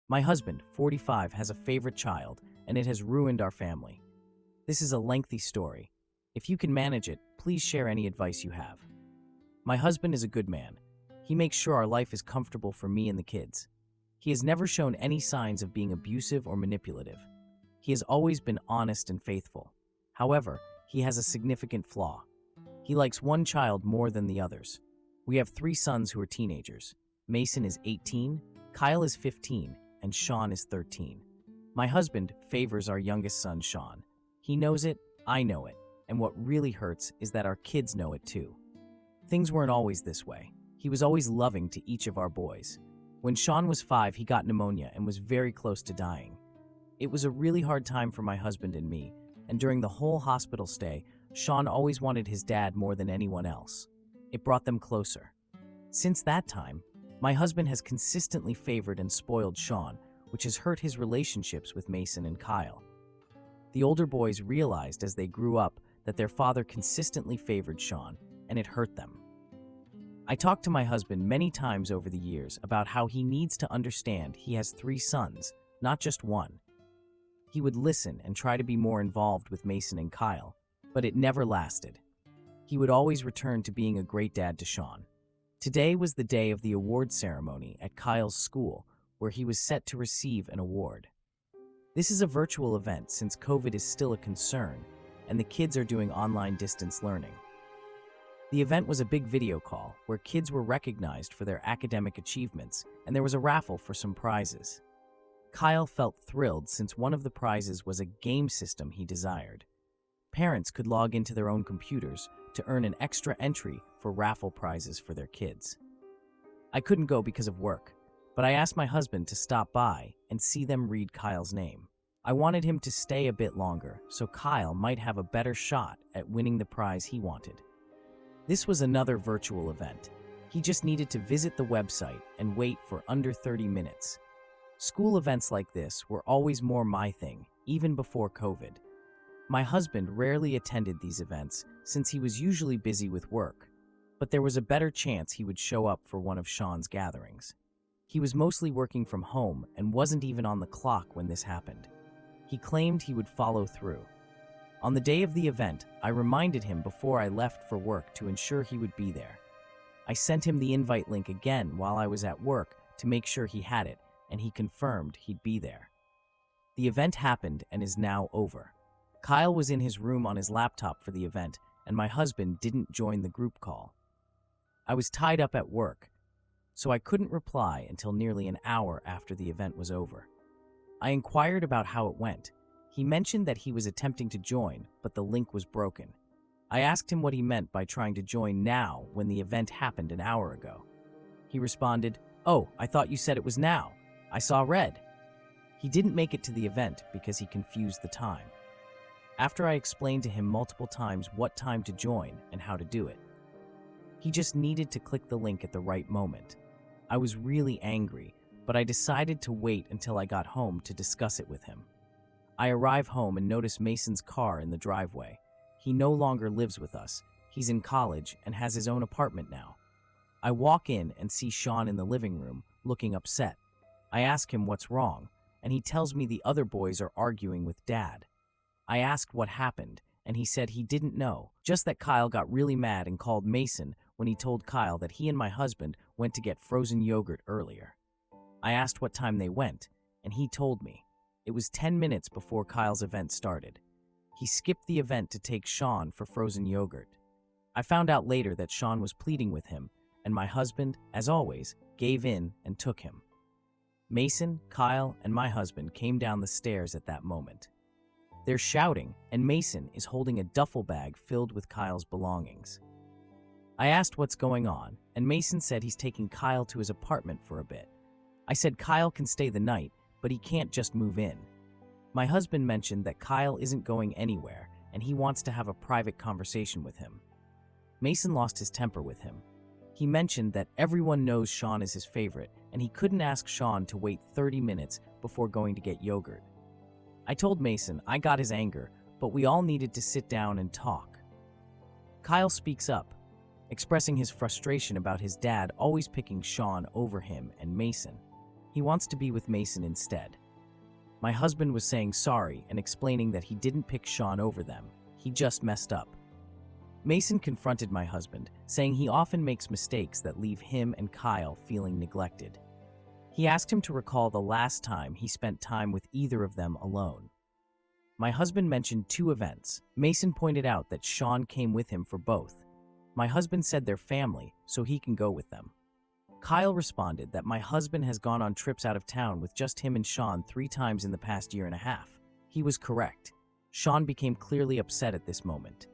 My husband, 45, has a favorite child, and it has ruined our family. This is a lengthy story. If you can manage it, please share any advice you have. My husband is a good man. He makes sure our life is comfortable for me and the kids. He has never shown any signs of being abusive or manipulative. He has always been honest and faithful. However, he has a significant flaw. He likes one child more than the others. We have 3 sons who are teenagers. Mason is 18, Kyle is 15, and Sean is 13. My husband favors our youngest son, Sean. He knows it, I know it, and what really hurts is that our kids know it too. Things weren't always this way. He was always loving to each of our boys. When Sean was 5, he got pneumonia and was very close to dying. It was a really hard time for my husband and me, and during the whole hospital stay, Sean always wanted his dad more than anyone else. It brought them closer. Since that time, my husband has consistently favored and spoiled Sean, which has hurt his relationships with Mason and Kyle. The older boys realized as they grew up that their father consistently favored Sean, and it hurt them. I talked to my husband many times over the years about how he needs to understand he has 3 sons, not just one. He would listen and try to be more involved with Mason and Kyle, but it never lasted. He would always return to being a great dad to Sean. Today was the day of the award ceremony at Kyle's school, where he was set to receive an award. This is a virtual event since COVID is still a concern, and the kids are doing online distance learning. The event was a big video call where kids were recognized for their academic achievements, and there was a raffle for some prizes. Kyle felt thrilled since one of the prizes was a game system he desired. Parents could log into their own computers to earn an extra entry for raffle prizes for their kids. I couldn't go because of work, but I asked my husband to stop by and see them read Kyle's name. I wanted him to stay a bit longer so Kyle might have a better shot at winning the prize he wanted. This was another virtual event. He just needed to visit the website and wait for under 30 minutes. School events like this were always more my thing, even before COVID. My husband rarely attended these events since he was usually busy with work, but there was a better chance he would show up for one of Sean's gatherings. He was mostly working from home and wasn't even on the clock when this happened. He claimed he would follow through. On the day of the event, I reminded him before I left for work to ensure he would be there. I sent him the invite link again while I was at work to make sure he had it, and he confirmed he'd be there. The event happened and is now over. Kyle was in his room on his laptop for the event, and my husband didn't join the group call. I was tied up at work, so I couldn't reply until nearly an hour after the event was over. I inquired about how it went. He mentioned that he was attempting to join, but the link was broken. I asked him what he meant by trying to join now when the event happened an hour ago. He responded, "Oh, I thought you said it was now. I saw red." He didn't make it to the event because he confused the time. After I explained to him multiple times what time to join and how to do it, he just needed to click the link at the right moment. I was really angry, but I decided to wait until I got home to discuss it with him. I arrive home and notice Mason's car in the driveway. He no longer lives with us. He's in college and has his own apartment now. I walk in and see Sean in the living room, looking upset. I ask him what's wrong, and he tells me the other boys are arguing with Dad. I asked what happened, and he said he didn't know, just that Kyle got really mad and called Mason when he told Kyle that he and my husband went to get frozen yogurt earlier. I asked what time they went, and he told me. It was 10 minutes before Kyle's event started. He skipped the event to take Sean for frozen yogurt. I found out later that Sean was pleading with him, and my husband, as always, gave in and took him. Mason, Kyle, and my husband came down the stairs at that moment. They're shouting, and Mason is holding a duffel bag filled with Kyle's belongings. I asked what's going on, and Mason said he's taking Kyle to his apartment for a bit. I said Kyle can stay the night, but he can't just move in. My husband mentioned that Kyle isn't going anywhere, and he wants to have a private conversation with him. Mason lost his temper with him. He mentioned that everyone knows Sean is his favorite, and he couldn't ask Sean to wait 30 minutes before going to get yogurt. I told Mason I got his anger, but we all needed to sit down and talk. Kyle speaks up, expressing his frustration about his dad always picking Sean over him and Mason. He wants to be with Mason instead. My husband was saying sorry and explaining that he didn't pick Sean over them. He just messed up. Mason confronted my husband, saying he often makes mistakes that leave him and Kyle feeling neglected. He asked him to recall the last time he spent time with either of them alone. My husband mentioned 2 events. Mason pointed out that Sean came with him for both. My husband said they're family, so he can go with them. Kyle responded that my husband has gone on trips out of town with just him and Sean 3 times in the past year and a half. He was correct. Sean became clearly upset at this moment.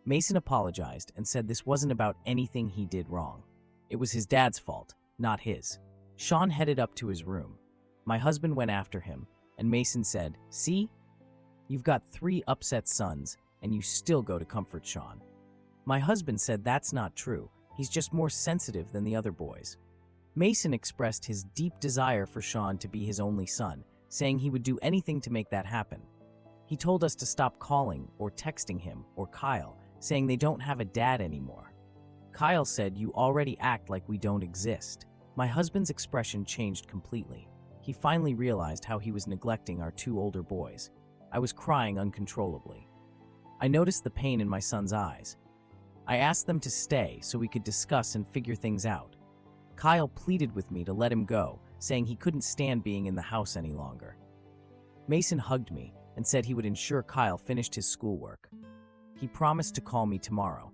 Mason apologized and said this wasn't about anything he did wrong. It was his dad's fault, not his. Sean headed up to his room. My husband went after him, and Mason said, "See? You've got 3 upset sons, and you still go to comfort Sean." My husband said that's not true. He's just more sensitive than the other boys. Mason expressed his deep desire for Sean to be his only son, saying he would do anything to make that happen. He told us to stop calling or texting him or Kyle, saying they don't have a dad anymore. Kyle said, "You already act like we don't exist." My husband's expression changed completely. He finally realized how he was neglecting our 2 older boys. I was crying uncontrollably. I noticed the pain in my son's eyes. I asked them to stay so we could discuss and figure things out. Kyle pleaded with me to let him go, saying he couldn't stand being in the house any longer. Mason hugged me and said he would ensure Kyle finished his schoolwork. He promised to call me tomorrow.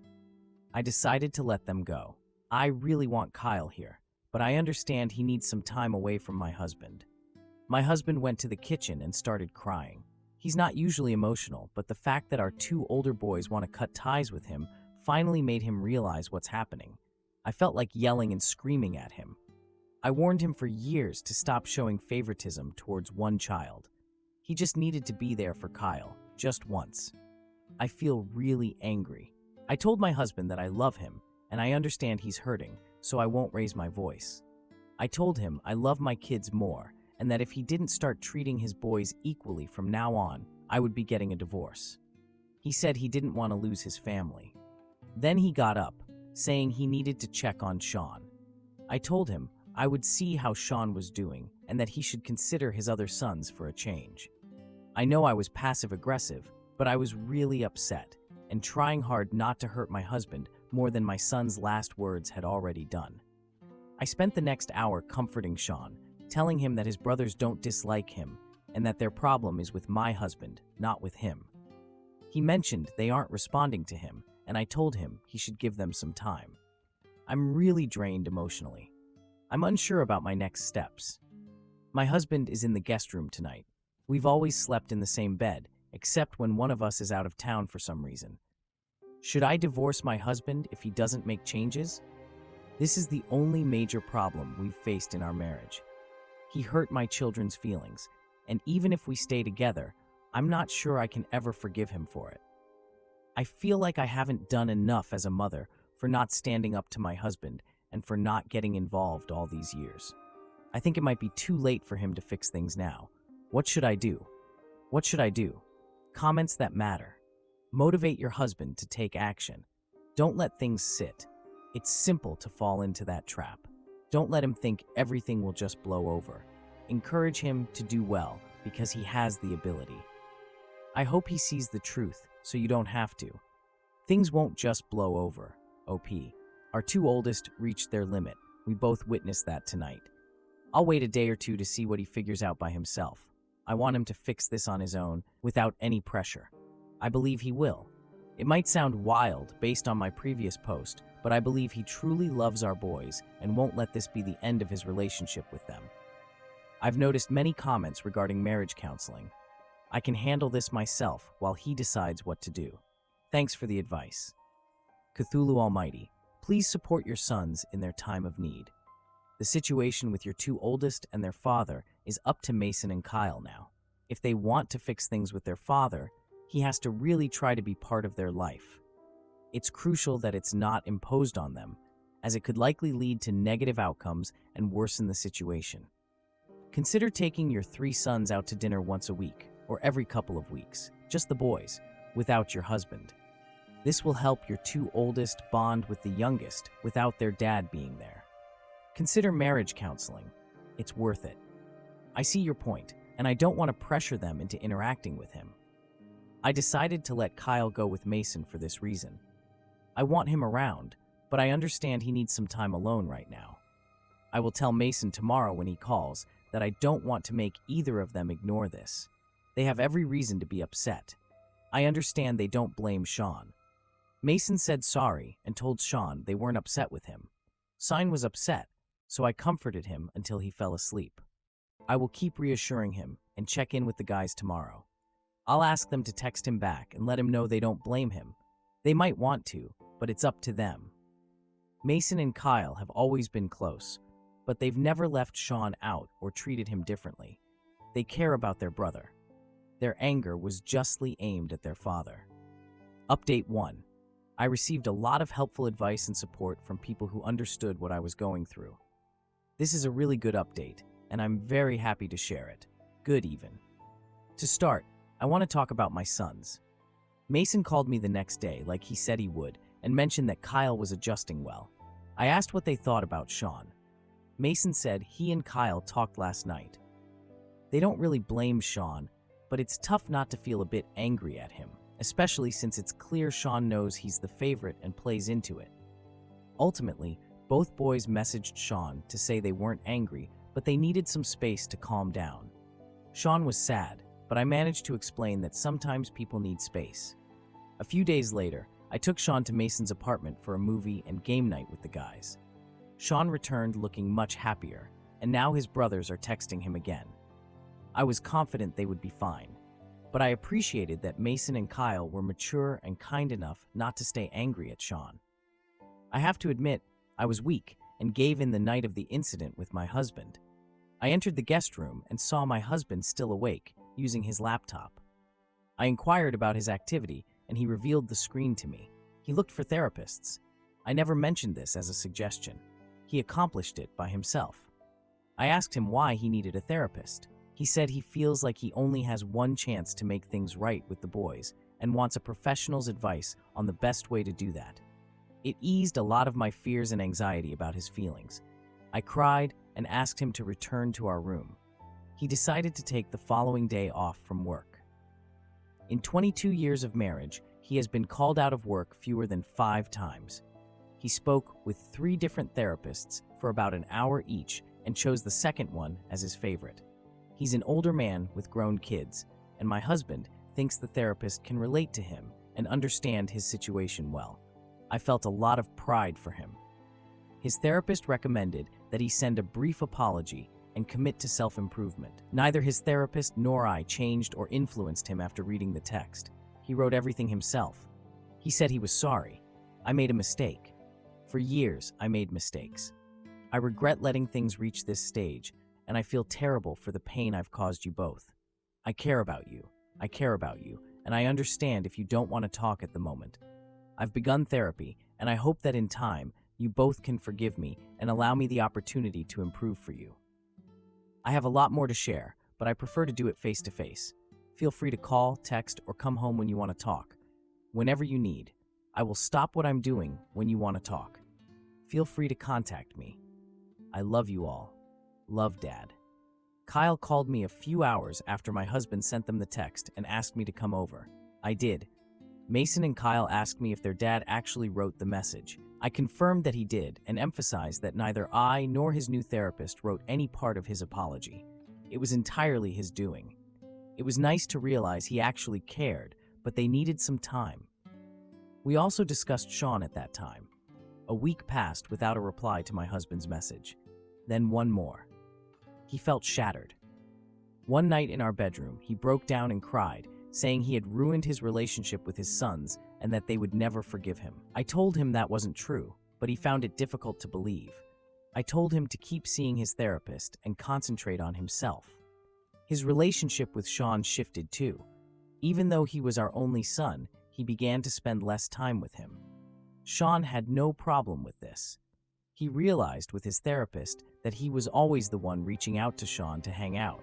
I decided to let them go. I really want Kyle here, but I understand he needs some time away from my husband. My husband went to the kitchen and started crying. He's not usually emotional, but the fact that our 2 older boys want to cut ties with him finally made him realize what's happening. I felt like yelling and screaming at him. I warned him for years to stop showing favoritism towards one child. He just needed to be there for Kyle, just once. I feel really angry. I told my husband that I love him, and I understand he's hurting, so I won't raise my voice. I told him I love my kids more, and that if he didn't start treating his boys equally from now on, I would be getting a divorce. He said he didn't want to lose his family. Then he got up, saying he needed to check on Sean. I told him I would see how Sean was doing and that he should consider his other sons for a change. I know I was passive-aggressive, but I was really upset and trying hard not to hurt my husband more than my son's last words had already done. I spent the next hour comforting Sean, telling him that his brothers don't dislike him and that their problem is with my husband, not with him. He mentioned they aren't responding to him, and I told him he should give them some time. I'm really drained emotionally. I'm unsure about my next steps. My husband is in the guest room tonight. We've always slept in the same bed, except when one of us is out of town for some reason. Should I divorce my husband if he doesn't make changes? This is the only major problem we've faced in our marriage. He hurt my children's feelings, and even if we stay together, I'm not sure I can ever forgive him for it. I feel like I haven't done enough as a mother for not standing up to my husband and for not getting involved all these years. I think it might be too late for him to fix things now. What should I do? What should I do? Comments that matter. Motivate your husband to take action. Don't let things sit. It's simple to fall into that trap. Don't let him think everything will just blow over. Encourage him to do well because he has the ability. I hope he sees the truth so you don't have to. Things won't just blow over, OP. Our 2 oldest reached their limit. We both witnessed that tonight. I'll wait a day or 2 to see what he figures out by himself. I want him to fix this on his own without any pressure. I believe he will. It might sound wild based on my previous post, but I believe he truly loves our boys and won't let this be the end of his relationship with them. I've noticed many comments regarding marriage counseling. I can handle this myself while he decides what to do. Thanks for the advice. Cthulhu Almighty, please support your sons in their time of need. The situation with your 2 oldest and their father is up to Mason and Kyle now. If they want to fix things with their father, he has to really try to be part of their life. It's crucial that it's not imposed on them, as it could likely lead to negative outcomes and worsen the situation. Consider taking your 3 sons out to dinner once a week, or every couple of weeks, just the boys, without your husband. This will help your 2 oldest bond with the youngest without their dad being there. Consider marriage counseling. It's worth it. I see your point, and I don't want to pressure them into interacting with him. I decided to let Kyle go with Mason for this reason. I want him around, but I understand he needs some time alone right now. I will tell Mason tomorrow when he calls that I don't want to make either of them ignore this. They have every reason to be upset. I understand they don't blame Sean. Mason said sorry and told Sean they weren't upset with him. Sean was upset, so I comforted him until he fell asleep. I will keep reassuring him and check in with the guys tomorrow. I'll ask them to text him back and let him know they don't blame him. They might want to, but it's up to them. Mason and Kyle have always been close, but they've never left Sean out or treated him differently. They care about their brother. Their anger was justly aimed at their father. Update 1. I received a lot of helpful advice and support from people who understood what I was going through. This is a really good update, and I'm very happy to share it. Good even. To start, I want to talk about my sons. Mason called me the next day like he said he would and mentioned that Kyle was adjusting well. I asked what they thought about Sean. Mason said he and Kyle talked last night. They don't really blame Sean, but it's tough not to feel a bit angry at him, especially since it's clear Sean knows he's the favorite and plays into it. Ultimately, both boys messaged Sean to say they weren't angry, but they needed some space to calm down. Sean was sad, but I managed to explain that sometimes people need space. A few days later, I took Sean to Mason's apartment for a movie and game night with the guys. Sean returned looking much happier, and now his brothers are texting him again. I was confident they would be fine, but I appreciated that Mason and Kyle were mature and kind enough not to stay angry at Sean. I have to admit, I was weak and gave in the night of the incident with my husband. I entered the guest room and saw my husband still awake, using his laptop. I inquired about his activity, and he revealed the screen to me. He looked for therapists. I never mentioned this as a suggestion. He accomplished it by himself. I asked him why he needed a therapist. He said he feels like he only has one chance to make things right with the boys and wants a professional's advice on the best way to do that. It eased a lot of my fears and anxiety about his feelings. I cried and asked him to return to our room. He decided to take the following day off from work. In 22 years of marriage, he has been called out of work fewer than 5 times. He spoke with 3 different therapists for about an hour each and chose the second one as his favorite. He's an older man with grown kids, and my husband thinks the therapist can relate to him and understand his situation well. I felt a lot of pride for him. His therapist recommended that he send a brief apology and commit to self-improvement. Neither his therapist nor I changed or influenced him after reading the text. He wrote everything himself. He said he was sorry. I made a mistake. For years, I made mistakes. I regret letting things reach this stage, and I feel terrible for the pain I've caused you both. I care about you. I care about you, and I understand if you don't want to talk at the moment. I've begun therapy, and I hope that in time, you both can forgive me and allow me the opportunity to improve for you. I have a lot more to share, but I prefer to do it face-to-face. Feel free to call, text, or come home when you want to talk. Whenever you need, I will stop what I'm doing when you want to talk. Feel free to contact me. I love you all. Love, Dad. Kyle called me a few hours after my husband sent them the text and asked me to come over. I did. Mason and Kyle asked me if their dad actually wrote the message. I confirmed that he did and emphasized that neither I nor his new therapist wrote any part of his apology. It was entirely his doing. It was nice to realize he actually cared, but they needed some time. We also discussed Sean at that time. A week passed without a reply to my husband's message. Then one more. He felt shattered. One night in our bedroom, he broke down and cried, saying he had ruined his relationship with his sons and that they would never forgive him. I told him that wasn't true, but he found it difficult to believe. I told him to keep seeing his therapist and concentrate on himself. His relationship with Sean shifted too. Even though he was our only son, he began to spend less time with him. Sean had no problem with this. He realized with his therapist that he was always the one reaching out to Sean to hang out.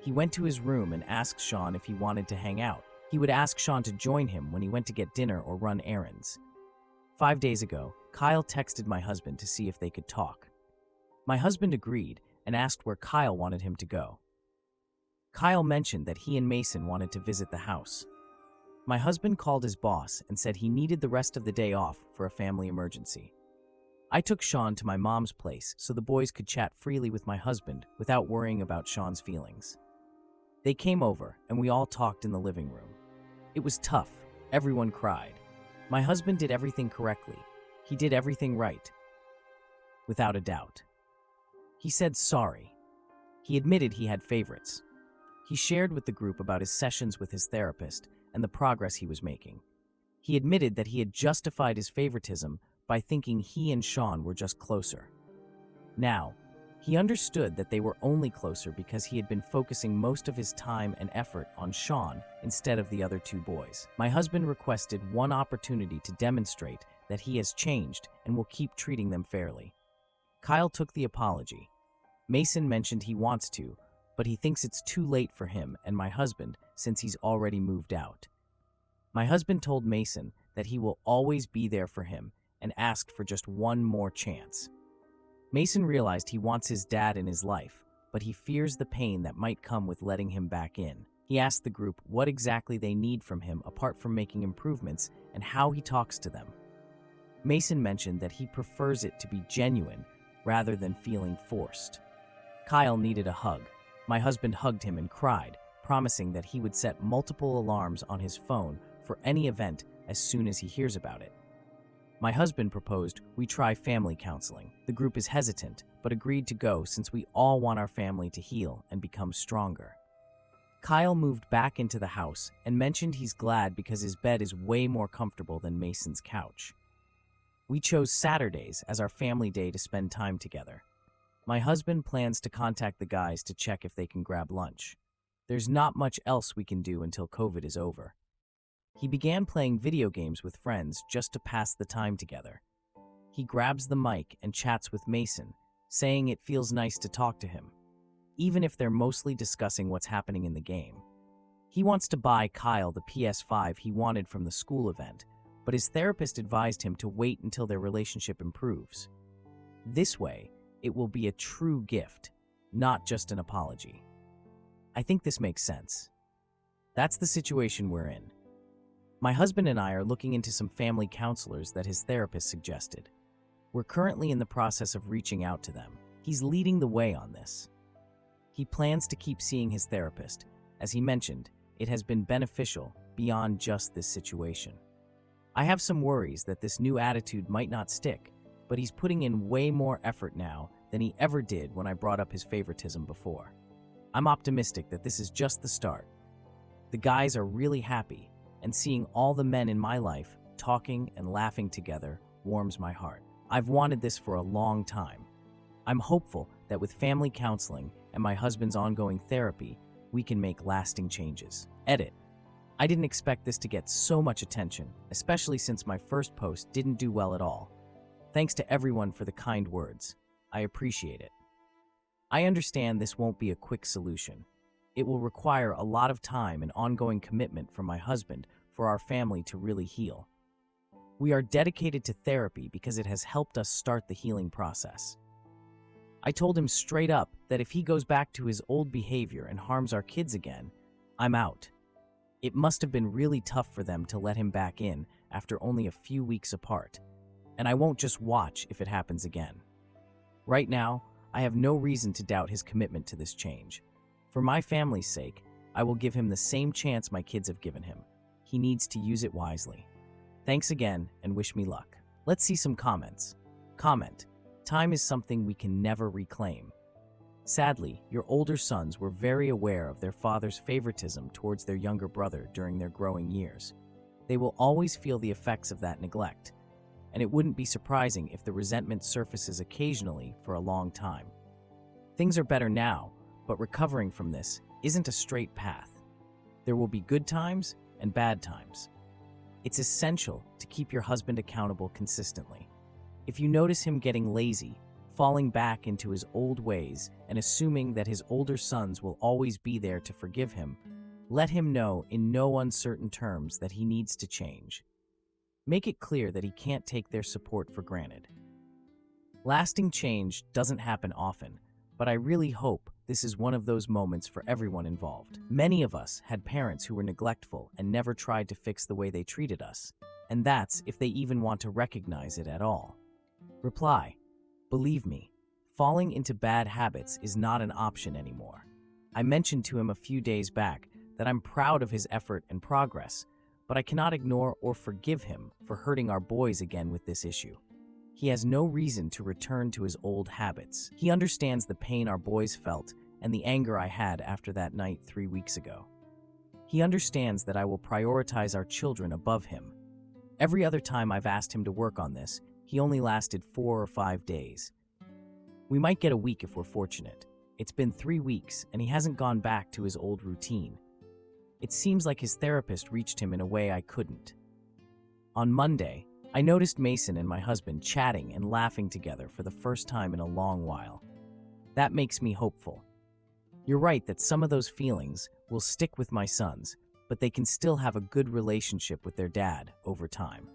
He went to his room and asked Sean if he wanted to hang out. He would ask Sean to join him when he went to get dinner or run errands. 5 days ago, Kyle texted my husband to see if they could talk. My husband agreed and asked where Kyle wanted him to go. Kyle mentioned that he and Mason wanted to visit the house. My husband called his boss and said he needed the rest of the day off for a family emergency. I took Sean to my mom's place so the boys could chat freely with my husband without worrying about Sean's feelings. They came over and we all talked in the living room. It was tough. Everyone cried. My husband did everything correctly. He did everything right. Without a doubt. He said sorry. He admitted he had favorites. He shared with the group about his sessions with his therapist and the progress he was making. He admitted that he had justified his favoritism by thinking he and Sean were just closer. Now, he understood that they were only closer because he had been focusing most of his time and effort on Sean instead of the other two boys. My husband requested one opportunity to demonstrate that he has changed and will keep treating them fairly. Kyle took the apology. Mason mentioned he wants to, but he thinks it's too late for him and my husband since he's already moved out. My husband told Mason that he will always be there for him and asked for just one more chance. Mason realized he wants his dad in his life, but he fears the pain that might come with letting him back in. He asked the group what exactly they need from him apart from making improvements and how he talks to them. Mason mentioned that he prefers it to be genuine rather than feeling forced. Kyle needed a hug. My husband hugged him and cried, promising that he would set multiple alarms on his phone for any event as soon as he hears about it. My husband proposed we try family counseling. The group is hesitant, but agreed to go since we all want our family to heal and become stronger. Kyle moved back into the house and mentioned he's glad because his bed is way more comfortable than Mason's couch. We chose Saturdays as our family day to spend time together. My husband plans to contact the guys to check if they can grab lunch. There's not much else we can do until COVID is over. He began playing video games with friends just to pass the time together. He grabs the mic and chats with Mason, saying it feels nice to talk to him, even if they're mostly discussing what's happening in the game. He wants to buy Kyle the PS5 he wanted from the school event, but his therapist advised him to wait until their relationship improves. This way, it will be a true gift, not just an apology. I think this makes sense. That's the situation we're in. My husband and I are looking into some family counselors that his therapist suggested. We're currently in the process of reaching out to them. He's leading the way on this. He plans to keep seeing his therapist. As he mentioned, it has been beneficial beyond just this situation. I have some worries that this new attitude might not stick, but he's putting in way more effort now than he ever did when I brought up his favoritism before. I'm optimistic that this is just the start. The guys are really happy, and seeing all the men in my life talking and laughing together warms my heart. I've wanted this for a long time. I'm hopeful that with family counseling and my husband's ongoing therapy, we can make lasting changes. Edit. I didn't expect this to get so much attention, especially since my first post didn't do well at all. Thanks to everyone for the kind words. I appreciate it. I understand this won't be a quick solution. It will require a lot of time and ongoing commitment from my husband for our family to really heal. We are dedicated to therapy because it has helped us start the healing process. I told him straight up that if he goes back to his old behavior and harms our kids again, I'm out. It must have been really tough for them to let him back in after only a few weeks apart, and I won't just watch if it happens again. Right now, I have no reason to doubt his commitment to this change. For my family's sake, I will give him the same chance my kids have given him. He needs to use it wisely. Thanks again, and wish me luck. Let's see some comments. Comment: time is something we can never reclaim. Sadly, your older sons were very aware of their father's favoritism towards their younger brother during their growing years. They will always feel the effects of that neglect, and it wouldn't be surprising if the resentment surfaces occasionally for a long time. Things are better now, but recovering from this isn't a straight path. There will be good times and bad times. It's essential to keep your husband accountable consistently. If you notice him getting lazy, falling back into his old ways, and assuming that his older sons will always be there to forgive him, let him know in no uncertain terms that he needs to change. Make it clear that he can't take their support for granted. Lasting change doesn't happen often, but I really hope this is one of those moments for everyone involved. Many of us had parents who were neglectful and never tried to fix the way they treated us, and that's if they even want to recognize it at all. Reply: believe me, falling into bad habits is not an option anymore. I mentioned to him a few days back that I'm proud of his effort and progress, but I cannot ignore or forgive him for hurting our boys again with this issue. He has no reason to return to his old habits. He understands the pain our boys felt and the anger I had after that night 3 weeks ago. He understands that I will prioritize our children above him. Every other time I've asked him to work on this, he only lasted 4 or 5 days. We might get a week if we're fortunate. It's been 3 weeks and he hasn't gone back to his old routine. It seems like his therapist reached him in a way I couldn't. On Monday, I noticed Mason and my husband chatting and laughing together for the first time in a long while. That makes me hopeful. You're right that some of those feelings will stick with my sons, but they can still have a good relationship with their dad over time.